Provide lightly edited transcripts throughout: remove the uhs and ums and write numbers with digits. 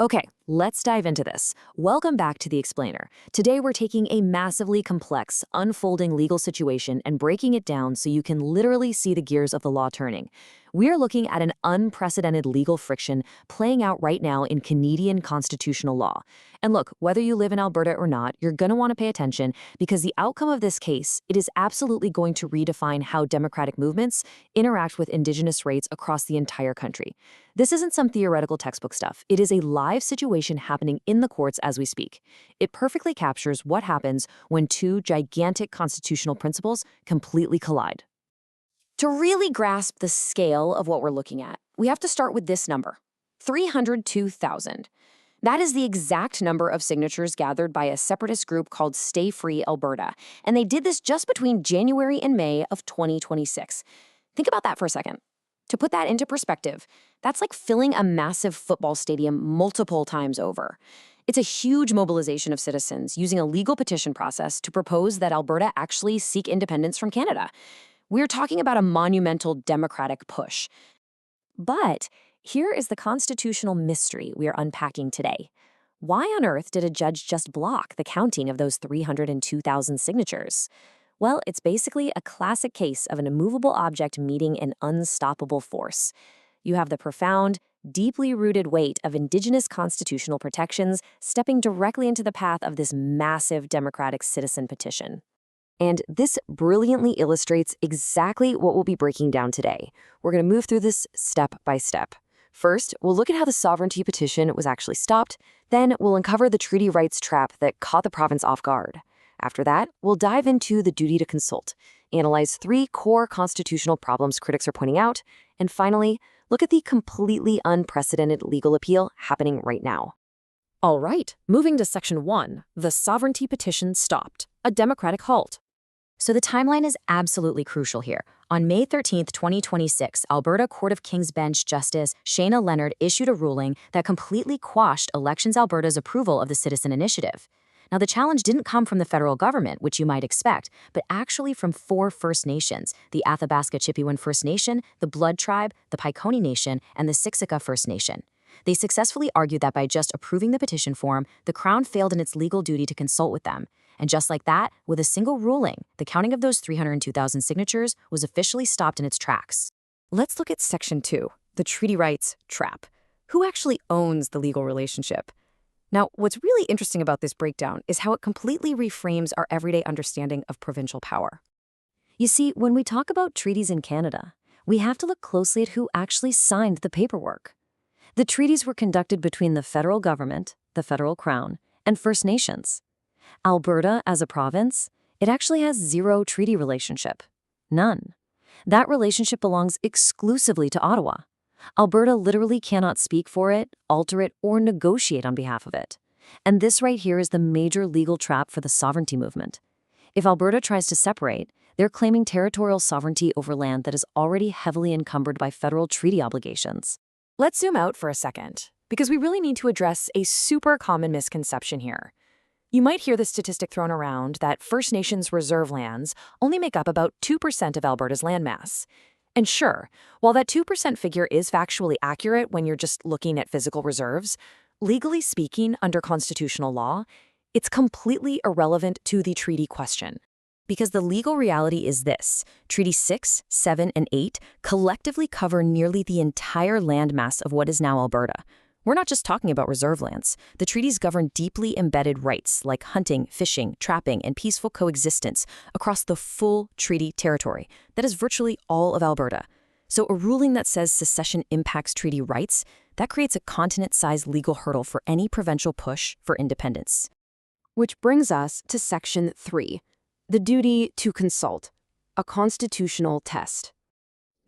Okay, let's dive into this. Welcome back to The Explainer. Today we're taking a massively complex, unfolding legal situation and breaking it down so you can literally see the gears of the law turning. We're looking at an unprecedented legal friction playing out right now in Canadian constitutional law. And look, whether you live in Alberta or not, you're going to want to pay attention because the outcome of this case, it is absolutely going to redefine how democratic movements interact with Indigenous rights across the entire country. This isn't some theoretical textbook stuff. It is a live situation happening in the courts as we speak. It perfectly captures what happens when two gigantic constitutional principles completely collide. To really grasp the scale of what we're looking at, we have to start with this number, 302,000. That is the exact number of signatures gathered by a separatist group called Stay Free Alberta, and they did this just between January and May of 2026. Think about that for a second. To put that into perspective, that's like filling a massive football stadium multiple times over. It's a huge mobilization of citizens using a legal petition process to propose that Alberta actually seek independence from Canada. We're talking about a monumental democratic push. But here is the constitutional mystery we are unpacking today. Why on earth did a judge just block the counting of those 302,000 signatures? Well, it's basically a classic case of an immovable object meeting an unstoppable force. You have the profound, deeply rooted weight of Indigenous constitutional protections stepping directly into the path of this massive democratic citizen petition. And this brilliantly illustrates exactly what we'll be breaking down today. We're going to move through this step by step. First, we'll look at how the sovereignty petition was actually stopped. Then we'll uncover the treaty rights trap that caught the province off guard. After that, we'll dive into the duty to consult, analyze three core constitutional problems critics are pointing out, and finally, look at the completely unprecedented legal appeal happening right now. All right, moving to Section 1, the sovereignty petition stopped, a democratic halt. So the timeline is absolutely crucial here. On May 13, 2026, Alberta Court of King's Bench Justice Shayna Leonard issued a ruling that completely quashed Elections Alberta's approval of the citizen initiative. Now, the challenge didn't come from the federal government, which you might expect, but actually from four First Nations, the Athabasca Chipewyan First Nation, the Blood Tribe, the Piikoni Nation, and the Siksika First Nation. They successfully argued that by just approving the petition form, the Crown failed in its legal duty to consult with them. And just like that, with a single ruling, the counting of those 302,000 signatures was officially stopped in its tracks. Let's look at Section 2, the treaty rights trap. Who actually owns the legal relationship? Now, what's really interesting about this breakdown is how it completely reframes our everyday understanding of provincial power. You see, when we talk about treaties in Canada, we have to look closely at who actually signed the paperwork. The treaties were conducted between the federal government, the federal crown, and First Nations. Alberta, as a province, it actually has zero treaty relationship. None. That relationship belongs exclusively to Ottawa. Alberta literally cannot speak for it, alter it, or negotiate on behalf of it. And this right here is the major legal trap for the sovereignty movement. If Alberta tries to separate, they're claiming territorial sovereignty over land that is already heavily encumbered by federal treaty obligations. Let's zoom out for a second, because we really need to address a super common misconception here. You might hear the statistic thrown around that First Nations reserve lands only make up about 2% of Alberta's landmass. And sure, while that 2% figure is factually accurate when you're just looking at physical reserves, legally speaking, under constitutional law, it's completely irrelevant to the treaty question. Because the legal reality is this: Treaty 6, 7, and 8 collectively cover nearly the entire landmass of what is now Alberta. We're not just talking about reserve lands. The treaties govern deeply embedded rights like hunting, fishing, trapping, and peaceful coexistence across the full treaty territory. That is virtually all of Alberta. So a ruling that says secession impacts treaty rights, that creates a continent-sized legal hurdle for any provincial push for independence. Which brings us to Section 3, the duty to consult, a constitutional test.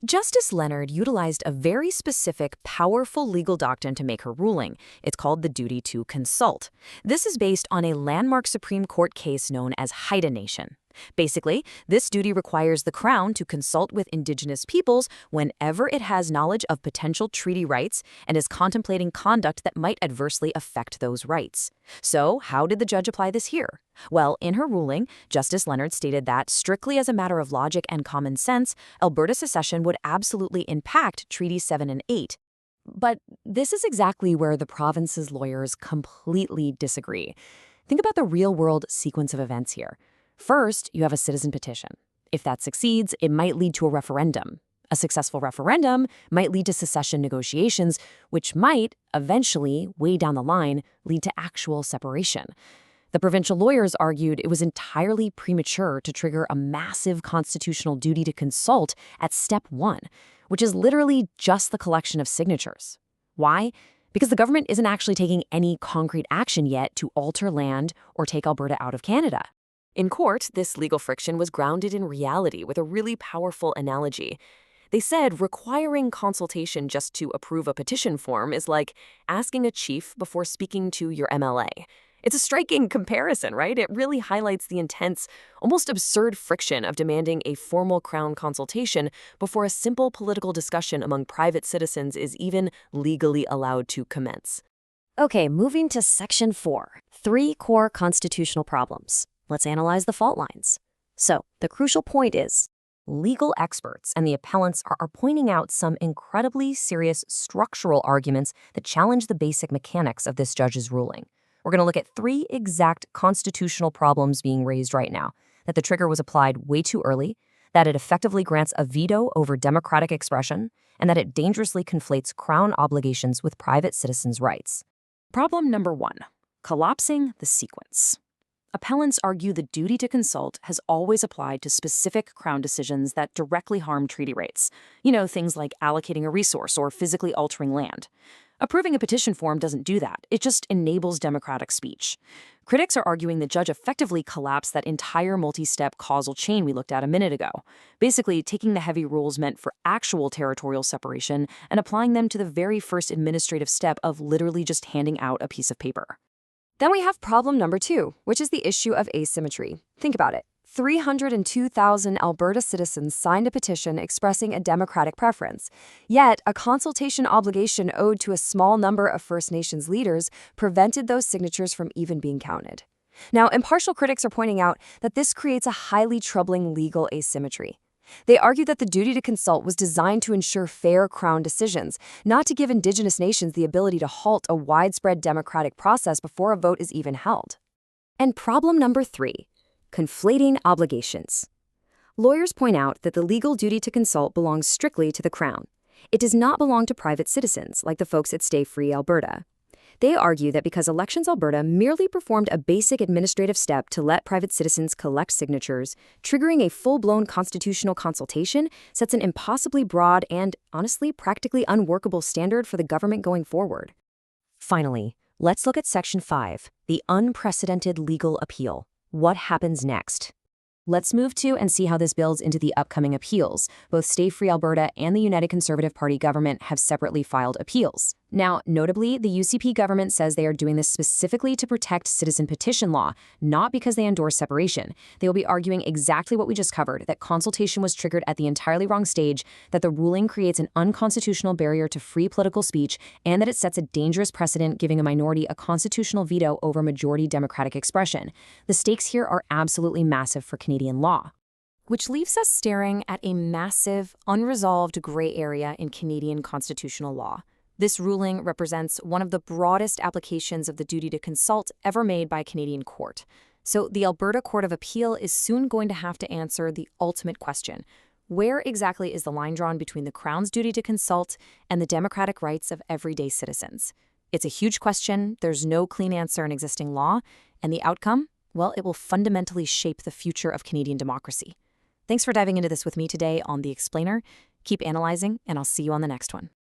Justice Leonard utilized a very specific, powerful legal doctrine to make her ruling. It's called the duty to consult. This is based on a landmark Supreme Court case known as Haida Nation. Basically, this duty requires the Crown to consult with Indigenous peoples whenever it has knowledge of potential treaty rights and is contemplating conduct that might adversely affect those rights. So, how did the judge apply this here? Well, in her ruling, Justice Leonard stated that, strictly as a matter of logic and common sense, Alberta secession would absolutely impact Treaties 7 and 8. But this is exactly where the province's lawyers completely disagree. Think about the real-world sequence of events here. First, you have a citizen petition. If that succeeds, it might lead to a referendum. A successful referendum might lead to secession negotiations, which might, eventually, way down the line, lead to actual separation. The provincial lawyers argued it was entirely premature to trigger a massive constitutional duty to consult at step 1, which is literally just the collection of signatures. Why? Because the government isn't actually taking any concrete action yet to alter land or take Alberta out of Canada. In court, this legal friction was grounded in reality with a really powerful analogy. They said requiring consultation just to approve a petition form is like asking a chief before speaking to your MLA. It's a striking comparison, right? It really highlights the intense, almost absurd friction of demanding a formal Crown consultation before a simple political discussion among private citizens is even legally allowed to commence. Okay, moving to Section 4, 3 core constitutional problems. Let's analyze the fault lines. So, the crucial point is, legal experts and the appellants are pointing out some incredibly serious structural arguments that challenge the basic mechanics of this judge's ruling. We're going to look at 3 exact constitutional problems being raised right now: that the trigger was applied way too early, that it effectively grants a veto over democratic expression, and that it dangerously conflates Crown obligations with private citizens' rights. Problem number 1, collapsing the sequence. Appellants argue the duty to consult has always applied to specific Crown decisions that directly harm treaty rights. Things like allocating a resource or physically altering land. Approving a petition form doesn't do that. It just enables democratic speech. Critics are arguing the judge effectively collapsed that entire multi-step causal chain we looked at a minute ago, basically taking the heavy rules meant for actual territorial separation and applying them to the very first administrative step of literally just handing out a piece of paper. Then we have problem number 2, which is the issue of asymmetry. Think about it. 302,000 Alberta citizens signed a petition expressing a democratic preference. Yet, a consultation obligation owed to a small number of First Nations leaders prevented those signatures from even being counted. Now, impartial critics are pointing out that this creates a highly troubling legal asymmetry. They argue that the duty to consult was designed to ensure fair Crown decisions, not to give Indigenous nations the ability to halt a widespread democratic process before a vote is even held. And problem number 3, conflating obligations. Lawyers point out that the legal duty to consult belongs strictly to the Crown. It does not belong to private citizens, like the folks at Stay Free Alberta. They argue that because Elections Alberta merely performed a basic administrative step to let private citizens collect signatures, triggering a full-blown constitutional consultation sets an impossibly broad and, honestly, practically unworkable standard for the government going forward. Finally, let's look at Section 5, the unprecedented legal appeal. What happens next? Let's move to and see how this builds into the upcoming appeals. Both Stay Free Alberta and the United Conservative Party government have separately filed appeals. Now, notably, the UCP government says they are doing this specifically to protect citizen petition law, not because they endorse separation. They will be arguing exactly what we just covered, that consultation was triggered at the entirely wrong stage, that the ruling creates an unconstitutional barrier to free political speech, and that it sets a dangerous precedent giving a minority a constitutional veto over majority democratic expression. The stakes here are absolutely massive for Canadian law. Which leaves us staring at a massive, unresolved gray area in Canadian constitutional law. This ruling represents one of the broadest applications of the duty to consult ever made by a Canadian court. So the Alberta Court of Appeal is soon going to have to answer the ultimate question. Where exactly is the line drawn between the Crown's duty to consult and the democratic rights of everyday citizens? It's a huge question, there's no clean answer in existing law, and the outcome? Well, it will fundamentally shape the future of Canadian democracy. Thanks for diving into this with me today on The Explainer. Keep analyzing, and I'll see you on the next one.